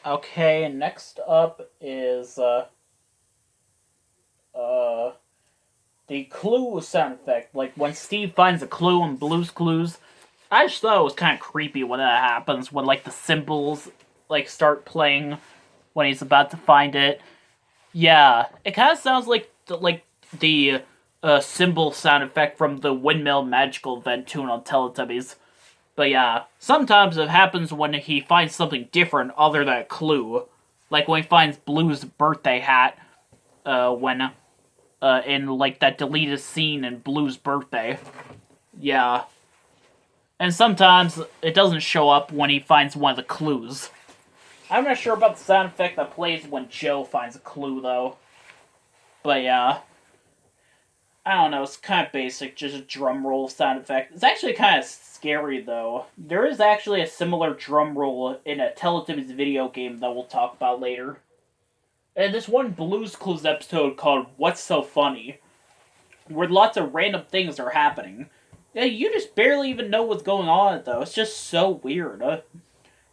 Okay, next up is uh, the clue sound effect. Like when Steve finds a clue in Blue's Clues. I just thought it was kind of creepy when that happens, when like the cymbals like start playing when he's about to find it. Yeah, it kind of sounds like the cymbal sound effect from the Windmill Magical Event tune on Teletubbies. But yeah, sometimes it happens when he finds something different other than a clue. Like when he finds Blue's birthday hat, when in like that deleted scene in Blue's birthday. Yeah. And sometimes it doesn't show up when he finds one of the clues. I'm not sure about the sound effect that plays when Joe finds a clue, though. But yeah. I don't know, it's kind of basic, just a drum roll sound effect. It's actually kind of scary, though. There is actually a similar drum roll in a Teletubbies video game that we'll talk about later. And this one Blues Clues episode called What's So Funny, where lots of random things are happening. Yeah, you just barely even know what's going on, though. It's just so weird.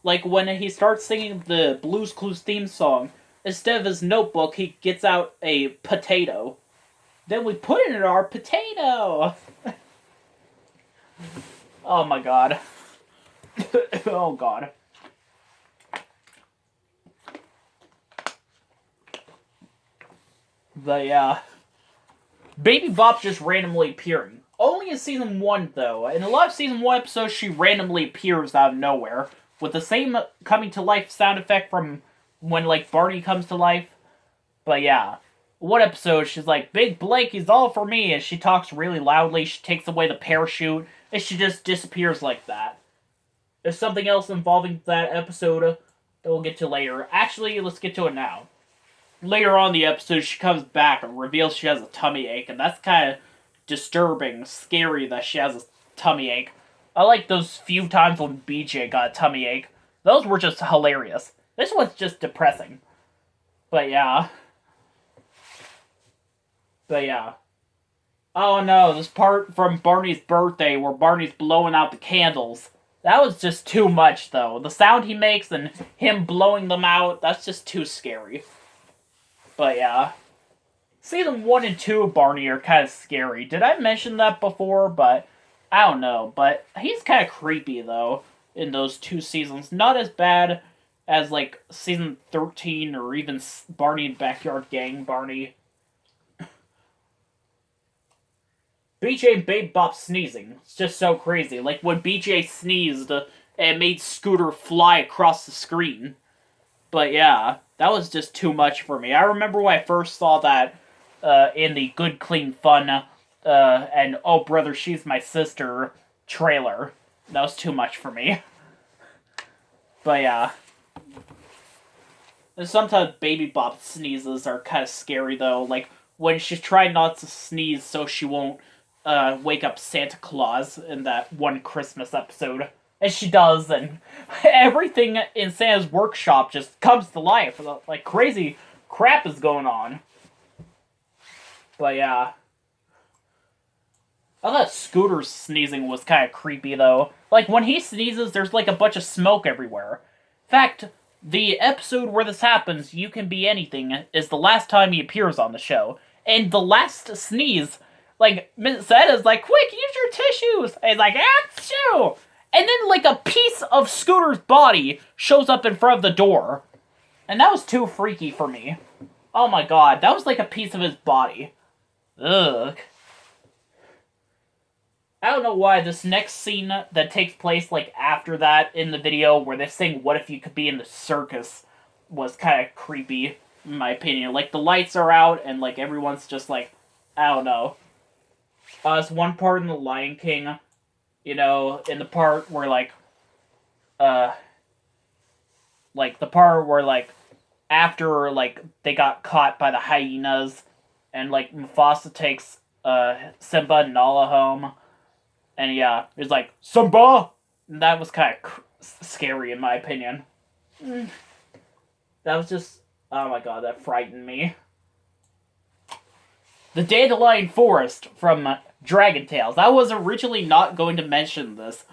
Like when he starts singing the Blues Clues theme song, instead of his notebook, he gets out a potato. Then we put it in our potato! Oh my god. Oh god. But yeah. Baby Bop's just randomly appearing. Only in season 1, though. In a lot of season 1 episodes, she randomly appears out of nowhere, with the same coming to life sound effect from when, like, Barney comes to life. But yeah. One episode, she's like, Big Blakey's all for me, and she talks really loudly, she takes away the parachute, and she just disappears like that. There's something else involving that episode that we'll get to later. Actually, let's get to it now. Later on in the episode, she comes back and reveals she has a tummy ache, and that's kind of disturbing, scary that she has a tummy ache. I like those few times when BJ got a tummy ache. Those were just hilarious. This one's just depressing. But yeah. Oh no, this part from Barney's birthday where Barney's blowing out the candles. That was just too much, though. The sound he makes and him blowing them out, that's just too scary. But yeah. Season 1 and 2 of Barney are kind of scary. Did I mention that before? But I don't know. But he's kind of creepy, though, in those 2 seasons. Not as bad as, like, season 13 or even Barney and Backyard Gang Barney. BJ and Babe Bop sneezing. It's just so crazy. Like, when BJ sneezed, it made Scooter fly across the screen. But yeah, that was just too much for me. I remember when I first saw that in the Good Clean Fun and Oh Brother, She's My Sister trailer. That was too much for me. But yeah. And sometimes Baby Bop sneezes are kind of scary, though. Like, when she's trying not to sneeze so she won't wake up Santa Claus in that one Christmas episode. And she does, and everything in Santa's workshop just comes to life. Like, crazy crap is going on. But yeah. I thought Scooter's sneezing was kind of creepy, though. Like, when he sneezes, there's like a bunch of smoke everywhere. In fact, the episode where this happens, You Can Be Anything, is the last time he appears on the show. And the last sneeze, like, Miss Santa's like, quick, use your tissues! And he's like, achoo! And then, like, a piece of Scooter's body shows up in front of the door. And that was too freaky for me. Oh my god, that was like a piece of his body. Ugh. I don't know why this next scene that takes place, like, after that in the video, where they sing What If You Could Be in the Circus, was kind of creepy, in my opinion. Like, the lights are out, and, like, everyone's just like, I don't know. There's one part in The Lion King, you know, in the part where, like, the part where, like, after, like, they got caught by the hyenas, and, like, Mufasa takes, Simba and Nala home, and yeah, it's like, Simba! And that was kind of scary, in my opinion. That was just, oh my god, that frightened me. The Dandelion Forest from Dragon Tales. I was originally not going to mention this,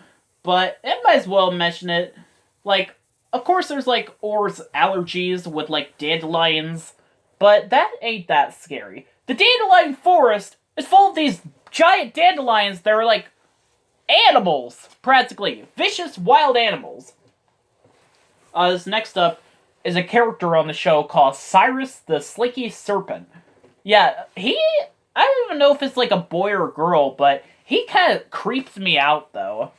but I might as well mention it. Like, of course, there's like Or's allergies with like dandelions, but that ain't that scary. The dandelion forest is full of these giant dandelions that are like animals, practically. Vicious, wild animals. This next up is a character on the show called Cyrus the Slinky Serpent. Yeah, I don't even know if it's like a boy or a girl, but he kind of creeps me out, though.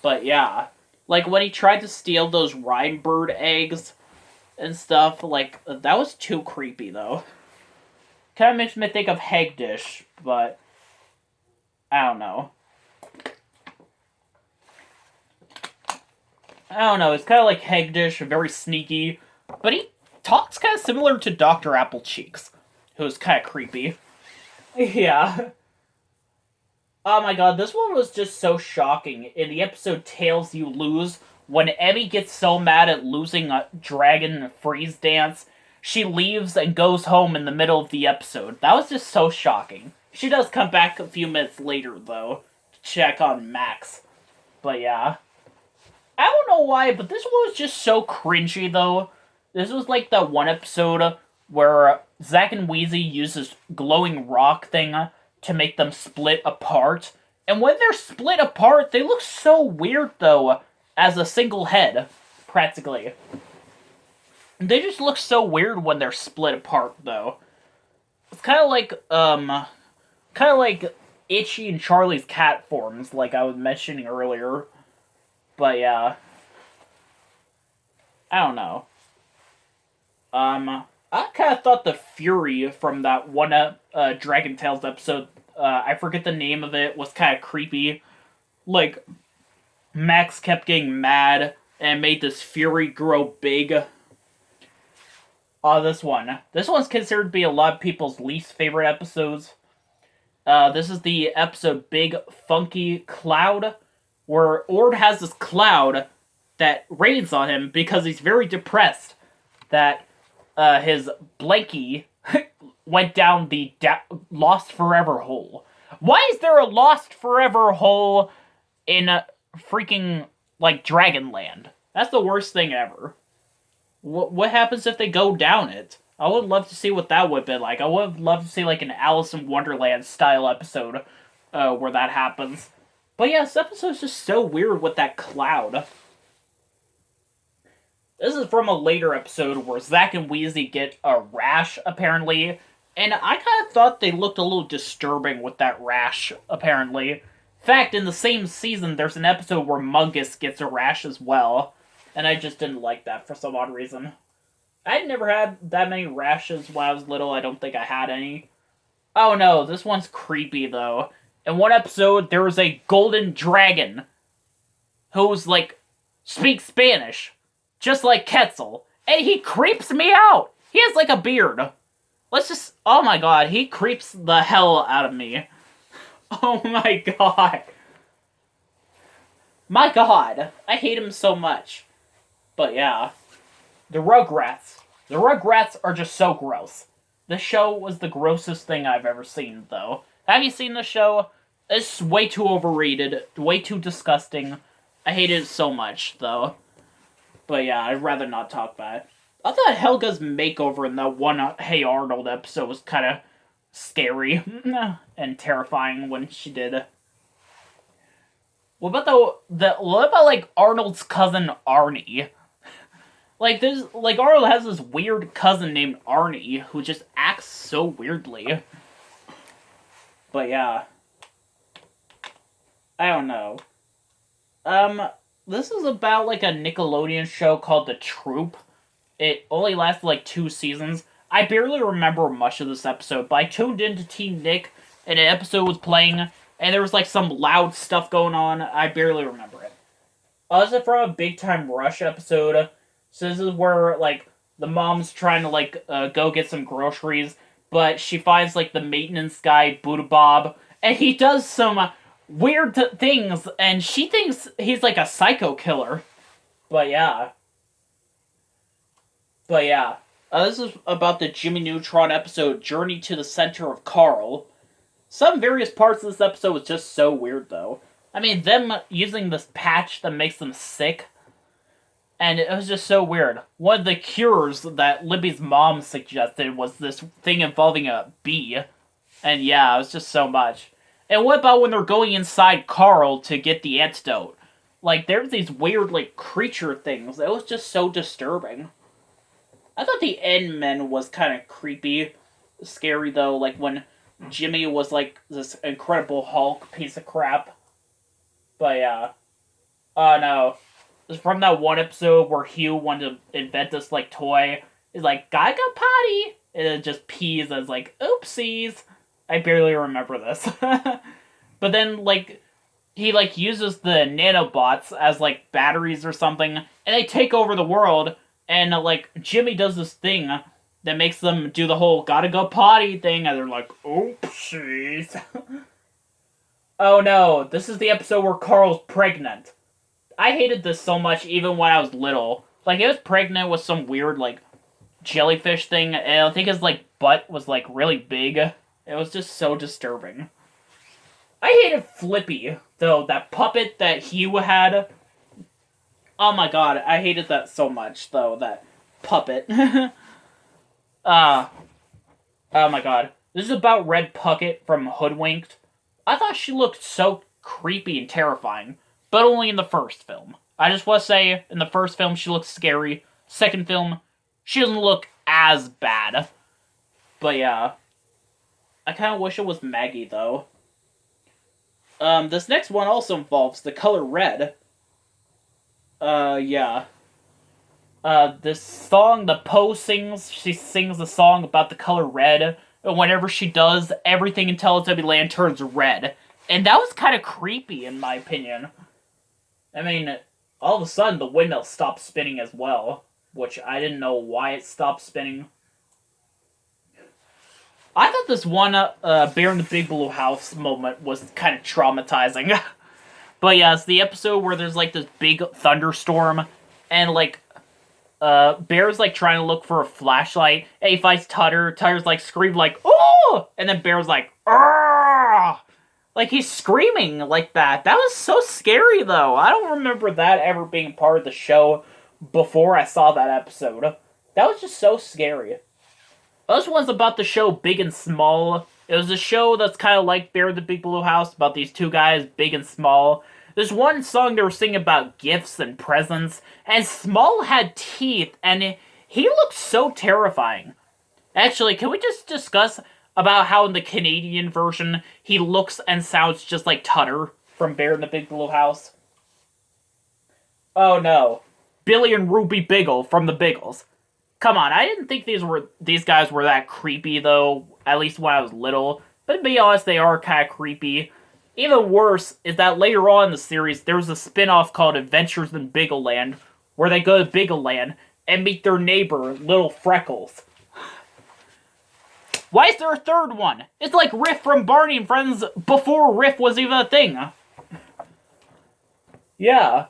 But yeah. Like, when he tried to steal those rhyme bird eggs and stuff, like, that was too creepy, though. Kind of makes me think of Hagdish, but I don't know. It's kind of like Hagdish, very sneaky, but he talks kind of similar to Dr. Applecheeks, who's kind of creepy. Yeah. Oh my god, this one was just so shocking. In the episode Tails You Lose, when Emmy gets so mad at losing a dragon freeze dance, she leaves and goes home in the middle of the episode. That was just so shocking. She does come back a few minutes later, though, to check on Max. But yeah. I don't know why, but this one was just so cringy, though. This was like that one episode where Zack and Wheezy uses glowing rock thing to make them split apart. And when they're split apart, they look so weird, though, as a single head, practically. They just look so weird when they're split apart, though. It's kind of like Itchy and Charlie's cat forms, like I was mentioning earlier. But yeah. I don't know. I kind of thought the Fury from that one Dragon Tales episode, I forget the name of it, was kind of creepy. Like, Max kept getting mad and made this Fury grow big. This one. This one's considered to be a lot of people's least favorite episodes. This is the episode Big Funky Cloud, where Ord has this cloud that rains on him because he's very depressed that his blankie went down the Lost Forever hole. Why is there a Lost Forever hole in freaking, like, Dragonland? That's the worst thing ever. What happens if they go down it? I would love to see what that would be like. I would love to see, like, an Alice in Wonderland style episode where that happens. But yeah, this episode's just so weird with that cloud. This is from a later episode where Zack and Wheezy get a rash, apparently. And I kind of thought they looked a little disturbing with that rash, apparently. In fact, in the same season, there's an episode where Mungus gets a rash as well. And I just didn't like that for some odd reason. I'd never had that many rashes when I was little. I don't think I had any. Oh no, this one's creepy, though. In one episode, there was a golden dragon who's, like, speaks Spanish, just like Quetzal, and he creeps me out. He has, like, a beard. Oh my god, he creeps the hell out of me. Oh my god. My god, I hate him so much. But yeah, the Rugrats. The Rugrats are just so gross. This show was the grossest thing I've ever seen, though. Have you seen the show? It's way too overrated, way too disgusting. I hated it so much, though. But yeah, I'd rather not talk about it. I thought Helga's makeover in that one Hey Arnold episode was kind of scary and terrifying when she did. What about like Arnold's cousin Arnie? Like Arnold has this weird cousin named Arnie who just acts so weirdly. But yeah. I don't know. This is about like a Nickelodeon show called The Troupe. It only lasted like 2 seasons. I barely remember much of this episode, but I tuned into Team Nick and an episode was playing and there was like some loud stuff going on. I barely remember it. This is from a Big Time Rush episode. So this is where, like, the mom's trying to, like, go get some groceries, but she finds, like, the maintenance guy, Buddha Bob, and he does some weird things, and she thinks he's, like, a psycho killer. But yeah. This is about the Jimmy Neutron episode, Journey to the Center of Carl. Some various parts of this episode was just so weird, though. I mean, them using this patch that makes them sick And it was just so weird. One of the cures that Libby's mom suggested was this thing involving a bee. And yeah, it was just so much. And what about when they're going inside Carl to get the antidote? Like, there's these weird, like, creature things. It was just so disturbing. I thought the Endman was kind of creepy. Scary, though. Like, when Jimmy was, like, this Incredible Hulk piece of crap. But, yeah. Oh, no. It's from that one episode where Hugh wanted to invent this, like, toy. He's like, gotta go potty! And it just pees as, like, oopsies. I barely remember this. But then, like, he, like, uses the nanobots as, like, batteries or something, and they take over the world, and, like, Jimmy does this thing that makes them do the whole gotta go potty thing, and they're like, oopsies. Oh no, this is the episode where Carl's pregnant. I hated this so much even when I was little. Like, it was pregnant with some weird, like, jellyfish thing, and I think his, like, butt was, like, really big. It was just so disturbing. I hated Flippy, though, that puppet that Hugh had. Oh my god, I hated that so much, though, that puppet. Oh my god. This is about Red Puckett from Hoodwinked. I thought she looked so creepy and terrifying, but only in the first film. I just want to say, in the first film, she looks scary. Second film, she doesn't look as bad. But yeah. I kind of wish it was Maggie, though. This next one also involves the color red. Yeah. This song, the Poe sings, she sings a song about the color red, and whenever she does, everything in Teletubby Land turns red. And that was kind of creepy, in my opinion. I mean, all of a sudden, the windmill stopped spinning as well, which I didn't know why it stopped spinning. I thought this one Bear in the Big Blue House moment was kind of traumatizing. But yeah, it's the episode where there's like this big thunderstorm, and like, Bear's like trying to look for a flashlight, and he finds Tutter. Tutter's like screamed like, oh! And then Bear's like, ah! Like he's screaming like that. That was so scary though. I don't remember that ever being part of the show before I saw that episode. That was just so scary. This one's about the show Big and Small. It was a show that's kind of like Bear in the Big Blue House, about these two guys, Big and Small. There's one song they were singing about gifts and presents, and Small had teeth, and he looked so terrifying. Actually, can we just discuss about how in the Canadian version, he looks and sounds just like Tutter from Bear in the Big Blue House? Oh no. Billy and Ruby Biggle from the Biggles. Come on, I didn't think these guys were that creepy, though, at least when I was little. But to be honest, they are kind of creepy. Even worse is that later on in the series, there was a spin-off called Adventures in Biggleland, where they go to Biggleland and meet their neighbor, Little Freckles. Why is there a third one? It's like Riff from Barney and Friends before Riff was even a thing. Yeah.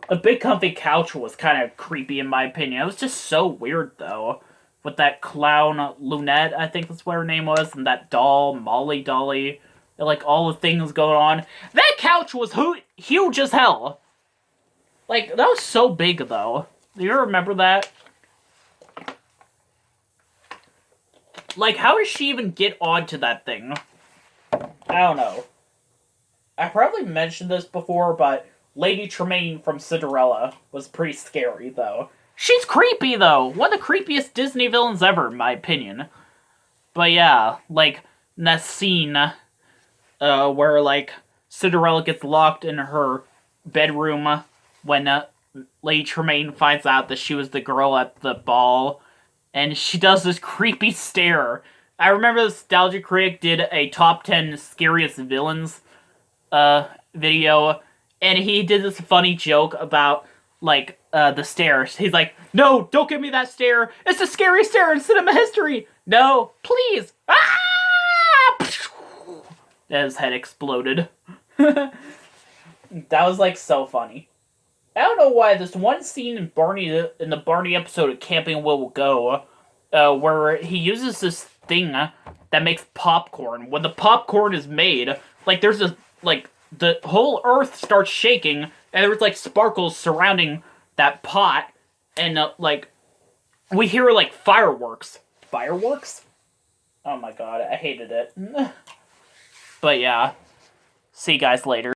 The big comfy couch was kind of creepy in my opinion. It was just so weird though. With that clown Lunette, I think that's what her name was, and that doll, Molly Dolly, and like all the things going on. That couch was huge as hell. Like, that was so big though. Do you remember that? Like, how does she even get onto that thing? I don't know. I probably mentioned this before, but Lady Tremaine from Cinderella was pretty scary, though. She's creepy, though! One of the creepiest Disney villains ever, in my opinion. But yeah, like, that scene, where, like, Cinderella gets locked in her bedroom when, Lady Tremaine finds out that she was the girl at the ball, and she does this creepy stare. I remember the Nostalgia Critic did a top 10 scariest villains, video, and he did this funny joke about, like, the stairs. He's like, no, don't give me that stare. It's the scariest stare in cinema history. No, please. Ah! And his head exploded. That was, like, so funny. I don't know why this one scene in the Barney episode of Camping Will Go, where he uses this thing that makes popcorn. When the popcorn is made, like, there's this, like, the whole earth starts shaking, and there's, like, sparkles surrounding that pot, and like we hear like fireworks. Fireworks? Oh my god, I hated it. But yeah, see you guys later.